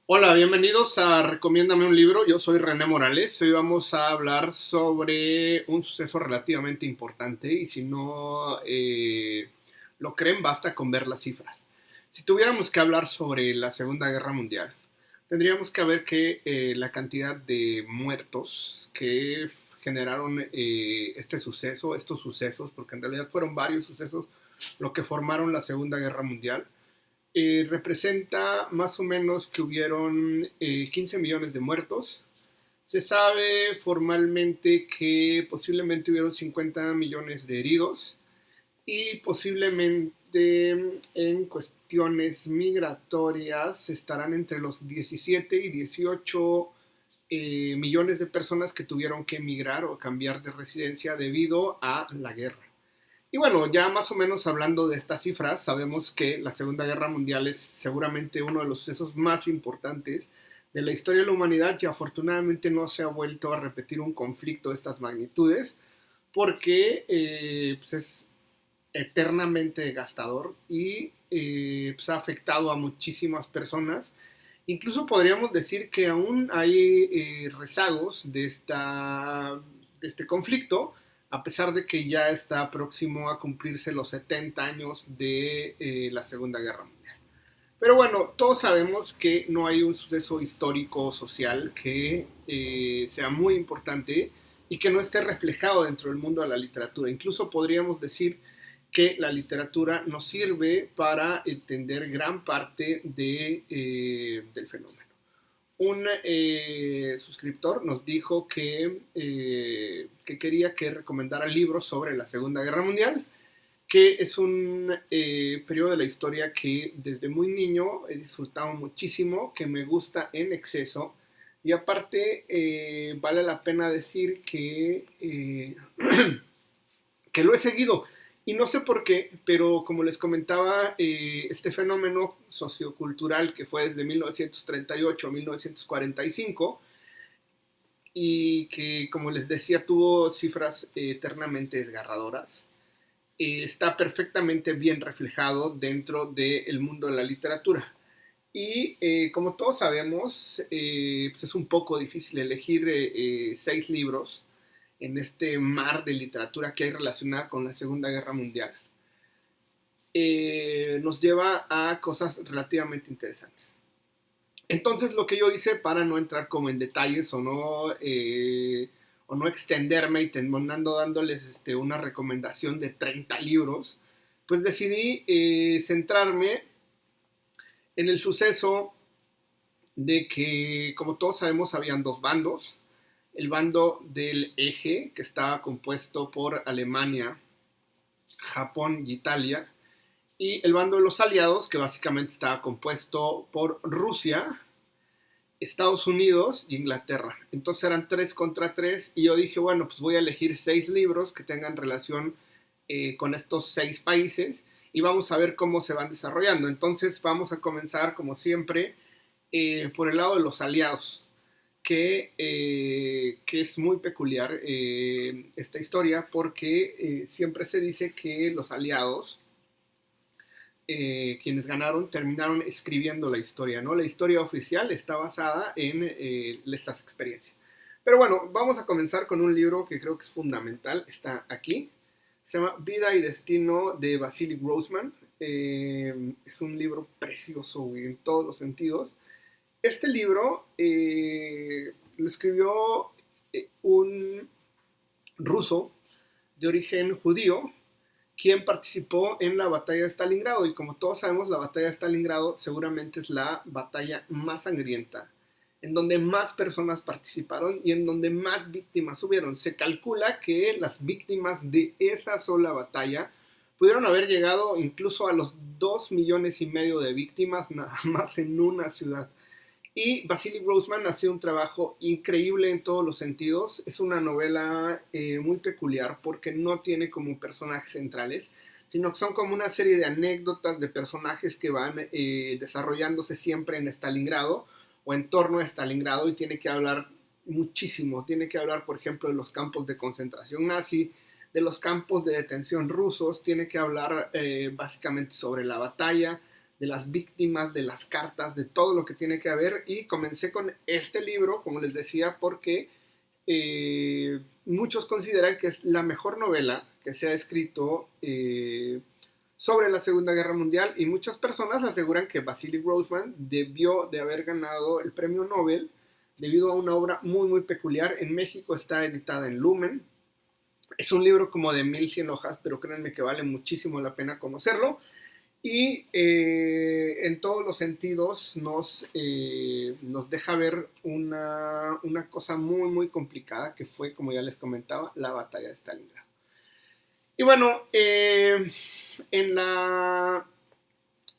Hola, bienvenidos a Recomiéndame un libro. Yo soy René Morales. Hoy vamos a hablar sobre un suceso relativamente importante y si no lo creen, basta con ver las cifras. Si tuviéramos que hablar sobre la Segunda Guerra Mundial, tendríamos que ver que la cantidad de muertos que generaron este suceso, estos sucesos, porque en realidad fueron varios sucesos lo que formaron la Segunda Guerra Mundial, representa más o menos que hubieron 15 millones de muertos. Se sabe formalmente que posiblemente hubieron 50 millones de heridos y posiblemente en cuestiones migratorias estarán entre los 17 y 18 millones de personas que tuvieron que emigrar o cambiar de residencia debido a la guerra. Y bueno, ya más o menos hablando de estas cifras, sabemos que la Segunda Guerra Mundial es seguramente uno de los sucesos más importantes de la historia de la humanidad y afortunadamente no se ha vuelto a repetir un conflicto de estas magnitudes porque pues es eternamente gastador y pues ha afectado a muchísimas personas. Incluso podríamos decir que aún hay rezagos de este conflicto, a pesar de que ya está próximo a cumplirse los 70 años de la Segunda Guerra Mundial. Pero bueno, todos sabemos que no hay un suceso histórico o social que sea muy importante y que no esté reflejado dentro del mundo de la literatura. Incluso podríamos decir que la literatura nos sirve para entender gran parte del fenómeno. Un suscriptor nos dijo que quería que recomendara libros sobre la Segunda Guerra Mundial, que es un periodo de la historia que desde muy niño he disfrutado muchísimo, que me gusta en exceso. Y aparte, vale la pena decir que lo he seguido. Y no sé por qué, pero como les comentaba, este fenómeno sociocultural que fue desde 1938 a 1945 y que, como les decía, tuvo cifras eternamente desgarradoras, está perfectamente bien reflejado dentro del mundo de la literatura. Y como todos sabemos, pues es un poco difícil elegir 6 libros en este mar de literatura que hay relacionada con la Segunda Guerra Mundial. Nos lleva a cosas relativamente interesantes. Entonces lo que yo hice para no entrar como en detalles o no extenderme y terminando dándoles una recomendación de 30 libros, pues decidí centrarme en el suceso de que, como todos sabemos, habían dos bandos. El bando del eje, que estaba compuesto por Alemania, Japón y Italia, y el bando de los aliados, que básicamente estaba compuesto por Rusia, Estados Unidos y Inglaterra. Entonces eran 3 contra 3 y yo dije, bueno, pues voy a elegir 6 libros que tengan relación con estos 6 países y vamos a ver cómo se van desarrollando. Entonces vamos a comenzar, como siempre, por el lado de los aliados, que es muy peculiar esta historia porque siempre se dice que los aliados, quienes ganaron, terminaron escribiendo la historia, ¿no? La historia oficial está basada en estas experiencias. Pero bueno, vamos a comenzar con un libro que creo que es fundamental, está aquí. Se llama Vida y Destino de Vasily Grossman. Es un libro precioso en todos los sentidos. Este libro lo escribió un ruso de origen judío, quien participó en la batalla de Stalingrado. Y como todos sabemos, la batalla de Stalingrado seguramente es la batalla más sangrienta, en donde más personas participaron y en donde más víctimas hubieron. Se calcula que las víctimas de esa sola batalla pudieron haber llegado incluso a los 2,5 millones de víctimas nada más en una ciudad. Y Vasily Grossman hace un trabajo increíble en todos los sentidos. Es una novela muy peculiar porque no tiene como personajes centrales, sino que son como una serie de anécdotas de personajes que van desarrollándose siempre en Stalingrado o en torno a Stalingrado y tiene que hablar muchísimo. Tiene que hablar, por ejemplo, de los campos de concentración nazi, de los campos de detención rusos, tiene que hablar básicamente sobre la batalla, de las víctimas, de las cartas, de todo lo que tiene que haber. Y comencé con este libro, como les decía, porque muchos consideran que es la mejor novela que se ha escrito sobre la Segunda Guerra Mundial, y muchas personas aseguran que Vasily Grossman debió de haber ganado el premio Nobel debido a una obra muy muy peculiar. En México está editada en Lumen. Es un libro como de 1100 hojas, pero créanme que vale muchísimo la pena conocerlo. Y en todos los sentidos nos deja ver una cosa muy muy complicada, que fue, como ya les comentaba, la batalla de Stalingrado. Y bueno, en la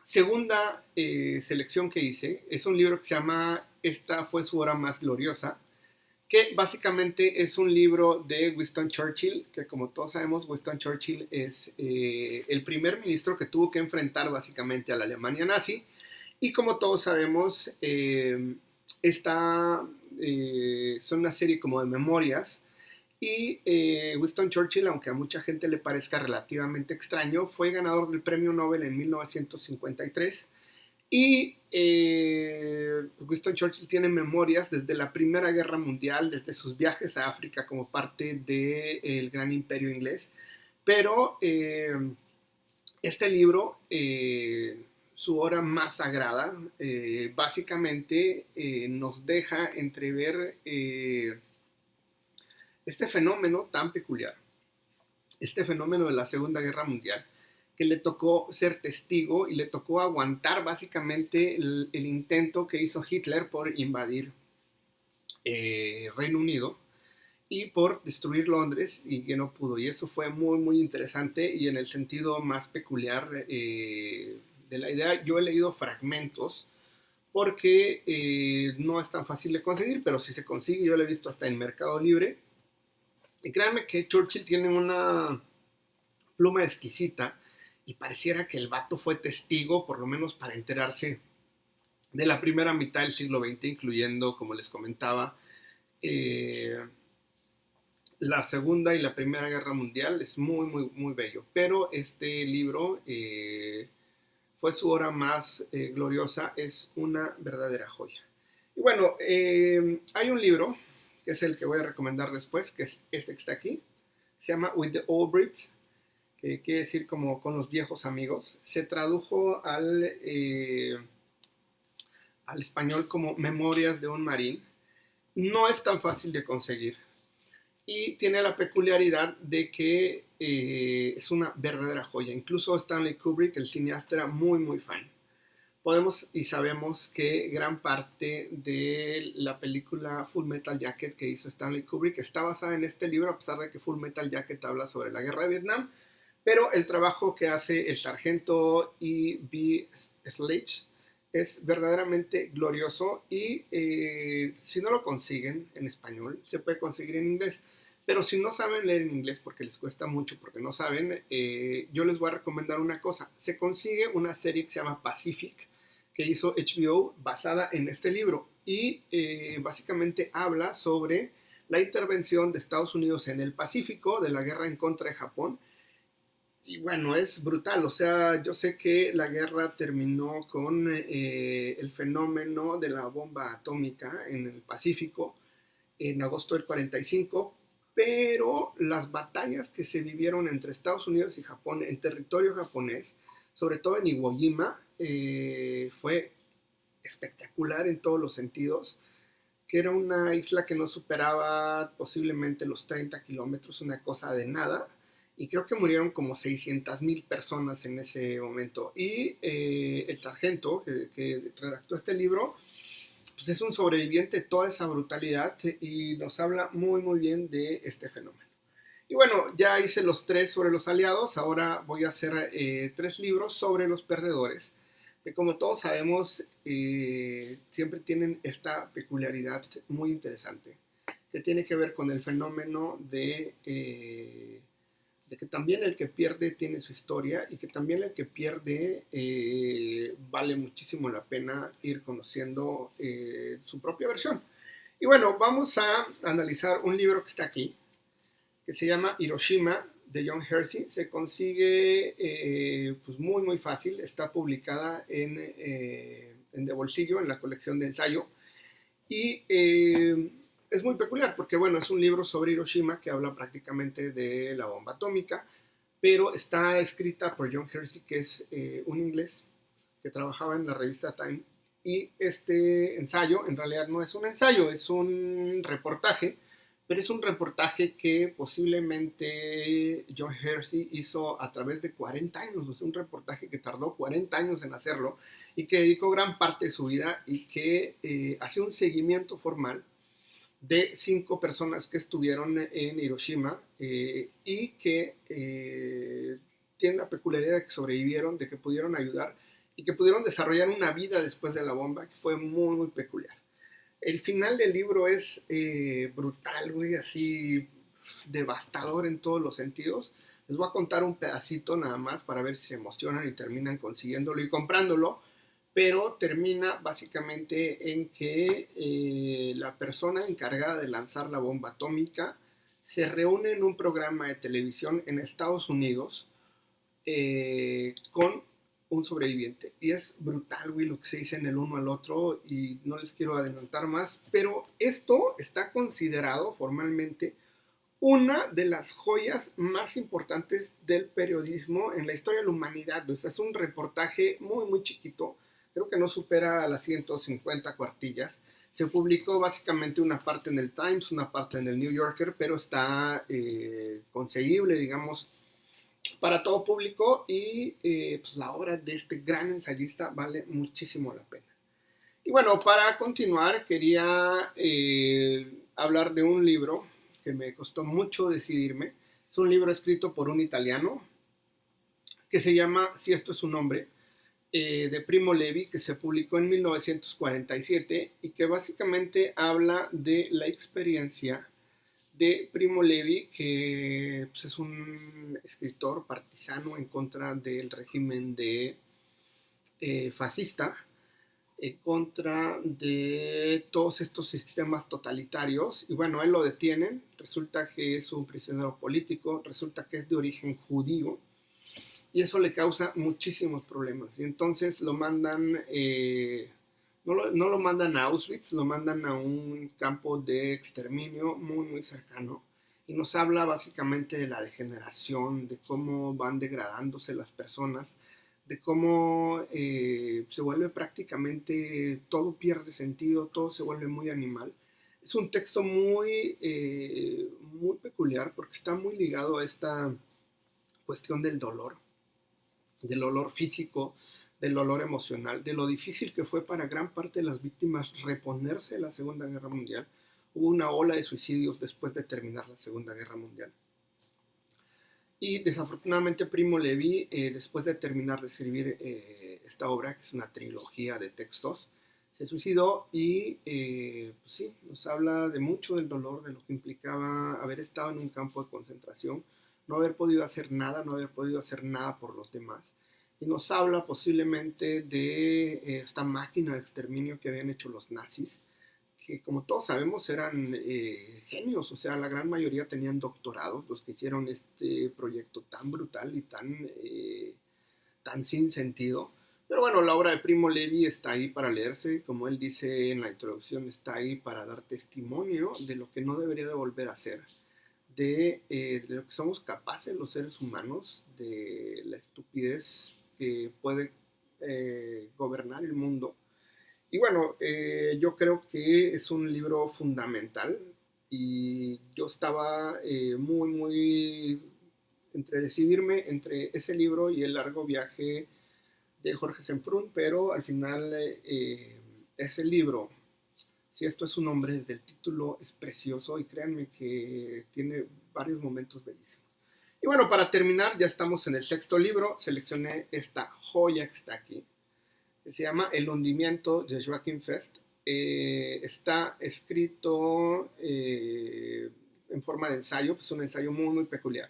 segunda selección que hice, es un libro que se llama Esta fue su hora más gloriosa, que básicamente es un libro de Winston Churchill, que como todos sabemos, Winston Churchill es el primer ministro que tuvo que enfrentar básicamente a la Alemania nazi, y como todos sabemos, son una serie como de memorias, y Winston Churchill, aunque a mucha gente le parezca relativamente extraño, fue ganador del premio Nobel en 1953. Y Winston Churchill tiene memorias desde la Primera Guerra Mundial, desde sus viajes a África como parte del gran imperio inglés. Pero este libro, su hora más sagrada, básicamente nos deja entrever este fenómeno tan peculiar, este fenómeno de la Segunda Guerra Mundial, que le tocó ser testigo y le tocó aguantar básicamente el intento que hizo Hitler por invadir Reino Unido y por destruir Londres, y que no pudo. Y eso fue muy muy interesante, y en el sentido más peculiar de la idea, yo he leído fragmentos porque no es tan fácil de conseguir, pero si se consigue, yo lo he visto hasta en Mercado Libre. Y créanme que Churchill tiene una pluma exquisita, y pareciera que el vato fue testigo, por lo menos para enterarse de la primera mitad del siglo XX, incluyendo, como les comentaba, la Segunda y la Primera Guerra Mundial. Es muy, muy, muy bello. Pero este libro fue su hora más gloriosa, es una verdadera joya. Y bueno, hay un libro, que es el que voy a recomendar después, que es este que está aquí. Se llama With the Old Brits, que quiere decir como con los viejos amigos. Se tradujo al español como Memorias de un Marín. No es tan fácil de conseguir, y tiene la peculiaridad de que es una verdadera joya. Incluso Stanley Kubrick, el cineasta, era muy muy fan. Podemos y sabemos que gran parte de la película Full Metal Jacket que hizo Stanley Kubrick está basada en este libro, a pesar de que Full Metal Jacket habla sobre la guerra de Vietnam. Pero el trabajo que hace el sargento E.B. Sledge es verdaderamente glorioso, y si no lo consiguen en español, se puede conseguir en inglés. Pero si no saben leer en inglés, porque les cuesta mucho, porque no saben, yo les voy a recomendar una cosa. Se consigue una serie que se llama Pacific, que hizo HBO, basada en este libro, y básicamente habla sobre la intervención de Estados Unidos en el Pacífico, de la guerra en contra de Japón. Y bueno, es brutal. O sea, yo sé que la guerra terminó con el fenómeno de la bomba atómica en el Pacífico en agosto del 45, pero las batallas que se vivieron entre Estados Unidos y Japón en territorio japonés, sobre todo en Iwo Jima, fue espectacular en todos los sentidos, que era una isla que no superaba posiblemente los 30 kilómetros, una cosa de nada, y creo que murieron como 600,000 personas en ese momento. Y el sargento que redactó este libro, pues es un sobreviviente de toda esa brutalidad, y nos habla muy muy bien de este fenómeno. Y bueno, ya hice los 3 sobre los aliados, ahora voy a hacer 3 libros sobre los perdedores, que como todos sabemos siempre tienen esta peculiaridad muy interesante, que tiene que ver con el fenómeno de que también el que pierde tiene su historia, y que también el que pierde vale muchísimo la pena ir conociendo su propia versión. Y bueno, vamos a analizar un libro que está aquí, que se llama Hiroshima, de John Hersey se consigue pues muy fácil. Está publicada en De Bolsillo, en la colección de ensayo. Y es muy peculiar porque, bueno, es un libro sobre Hiroshima que habla prácticamente de la bomba atómica, pero está escrita por John Hersey, que es un inglés que trabajaba en la revista Time. Y este ensayo en realidad no es un ensayo, es un reportaje, pero es un reportaje que posiblemente John Hersey hizo a través de 40 años, o sea, un reportaje que tardó 40 años en hacerlo y que dedicó gran parte de su vida y que hace un seguimiento formal de 5 personas que estuvieron en Hiroshima y que tienen la peculiaridad de que sobrevivieron, de que pudieron ayudar y que pudieron desarrollar una vida después de la bomba que fue muy peculiar. El final del libro es brutal, güey, así devastador en todos los sentidos. Les voy a contar un pedacito nada más para ver si se emocionan y terminan consiguiéndolo y comprándolo, pero termina básicamente en que la persona encargada de lanzar la bomba atómica se reúne en un programa de televisión en Estados Unidos con un sobreviviente. Y es brutal, güey, lo que se dice en el uno al otro y no les quiero adelantar más, pero esto está considerado formalmente una de las joyas más importantes del periodismo en la historia de la humanidad. O sea, es un reportaje muy chiquito, creo que no supera las 150 cuartillas. Se publicó básicamente una parte en el Times, una parte en el New Yorker, pero está conseguible, digamos, para todo público y pues la obra de este gran ensayista vale muchísimo la pena. Y bueno, para continuar quería hablar de un libro que me costó mucho decidirme. Es un libro escrito por un italiano que se llama Si esto es un hombre, de Primo Levi, que se publicó en 1947 y que básicamente habla de la experiencia de Primo Levi, que pues, es un escritor partisano en contra del régimen de fascista, en contra de todos estos sistemas totalitarios. Y bueno, él lo detienen, resulta que es un prisionero político, resulta que es de origen judío, y eso le causa muchísimos problemas. Y entonces lo mandan, no lo mandan a Auschwitz, lo mandan a un campo de exterminio muy cercano. Y nos habla básicamente de la degeneración, de cómo van degradándose las personas, de cómo se vuelve prácticamente, todo pierde sentido, todo se vuelve muy animal. Es un texto muy peculiar porque está muy ligado a esta cuestión del dolor físico, del dolor emocional, de lo difícil que fue para gran parte de las víctimas reponerse de la Segunda Guerra Mundial. Hubo una ola de suicidios después de terminar la Segunda Guerra Mundial. Y desafortunadamente Primo Levi, después de terminar de escribir esta obra, que es una trilogía de textos, se suicidó y pues sí, nos habla de mucho del dolor, de lo que implicaba haber estado en un campo de concentración, no haber podido hacer nada, no haber podido hacer nada por los demás. Y nos habla posiblemente de esta máquina de exterminio que habían hecho los nazis, que como todos sabemos eran genios, o sea, la gran mayoría tenían doctorados, los que hicieron este proyecto tan brutal y tan sin sentido. Pero bueno, la obra de Primo Levi está ahí para leerse, como él dice en la introducción, está ahí para dar testimonio de lo que no debería de volver a ser, de lo que somos capaces los seres humanos, de la estupidez que puede gobernar el mundo. Y bueno, yo creo que es un libro fundamental y yo estaba muy entre decidirme entre ese libro y El largo viaje de Jorge Semprún, pero al final ese libro, si esto es un hombre, desde el título es precioso y créanme que tiene varios momentos bellísimos. Y bueno, para terminar, ya estamos en el sexto libro, seleccioné esta joya que está aquí, que se llama El hundimiento de Joachim Fest. Está escrito en forma de ensayo, pues es un ensayo muy peculiar.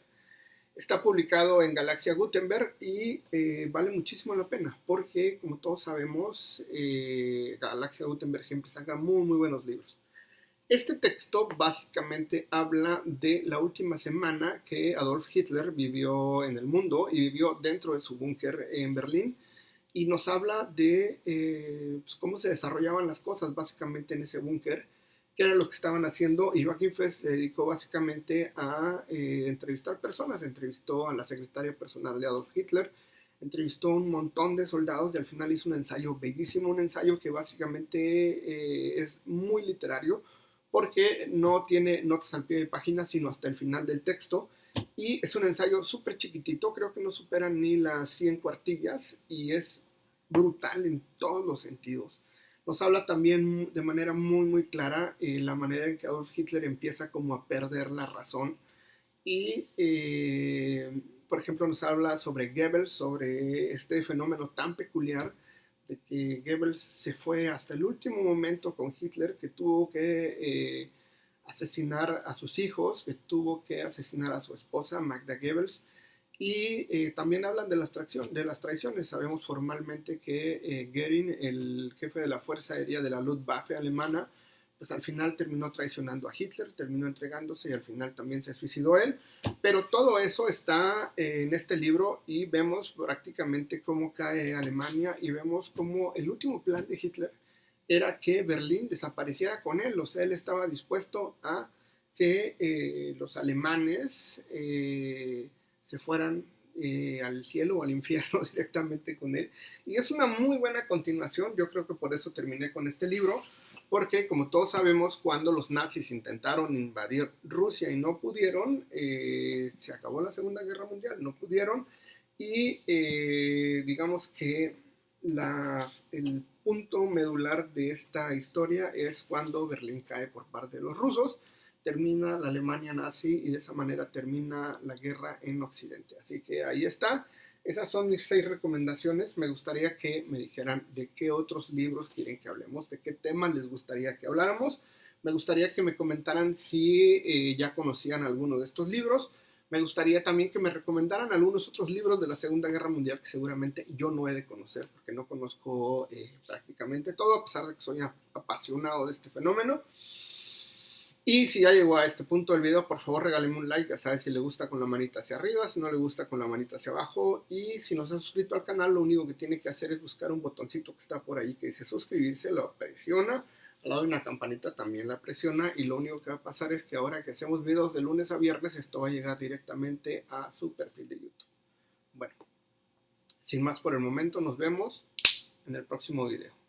Está publicado en Galaxia Gutenberg y vale muchísimo la pena porque, como todos sabemos, Galaxia Gutenberg siempre saca muy buenos libros. Este texto básicamente habla de la última semana que Adolf Hitler vivió en el mundo y vivió dentro de su búnker en Berlín, y nos habla de pues, cómo se desarrollaban las cosas básicamente en ese búnker, qué era lo que estaban haciendo. Y Joachim Fest se dedicó básicamente a entrevistar personas, entrevistó a la secretaria personal de Adolf Hitler, entrevistó a un montón de soldados y al final hizo un ensayo bellísimo, un ensayo que básicamente es muy literario porque no tiene notas al pie de página, sino hasta el final del texto. Y es un ensayo súper chiquitito, creo que no superan ni las 100 cuartillas y es brutal en todos los sentidos. Nos habla también de manera muy, muy clara la manera en que Adolf Hitler empieza como a perder la razón. Y, por ejemplo, nos habla sobre Goebbels, sobre este fenómeno tan peculiar de que Goebbels se fue hasta el último momento con Hitler, que tuvo que asesinar a sus hijos, que tuvo que asesinar a su esposa, Magda Goebbels. Y también hablan de las traiciones. Sabemos formalmente que Goering, el jefe de la Fuerza Aérea de la Luftwaffe alemana, pues al final terminó traicionando a Hitler, terminó entregándose y al final también se suicidó él. Pero todo eso está en este libro y vemos prácticamente cómo cae Alemania y vemos cómo el último plan de Hitler era que Berlín desapareciera con él. O sea, él estaba dispuesto a que los alemanes se fueran al cielo o al infierno directamente con él. Y es una muy buena continuación. Yo creo que por eso terminé con este libro, porque como todos sabemos, cuando los nazis intentaron invadir Rusia y no pudieron, se acabó la Segunda Guerra Mundial, no pudieron, y digamos que el punto medular de esta historia es cuando Berlín cae por parte de los rusos, termina la Alemania nazi y de esa manera termina la guerra en Occidente. Así que ahí está. Esas son mis 6 recomendaciones. Me gustaría que me dijeran de qué otros libros quieren que hablemos, de qué temas les gustaría que habláramos. Me gustaría que me comentaran si ya conocían alguno de estos libros. Me gustaría también que me recomendaran algunos otros libros de la Segunda Guerra Mundial que seguramente yo no he de conocer, porque no conozco prácticamente todo, a pesar de que soy apasionado de este fenómeno. Y si ya llegó a este punto del video, por favor regáleme un like, ya sabes, si le gusta con la manita hacia arriba, si no le gusta con la manita hacia abajo. Y si no se ha suscrito al canal, lo único que tiene que hacer es buscar un botoncito que está por ahí que dice suscribirse, lo presiona. Al lado de una campanita también la presiona y lo único que va a pasar es que ahora que hacemos videos de lunes a viernes, esto va a llegar directamente a su perfil de YouTube. Bueno, sin más por el momento, nos vemos en el próximo video.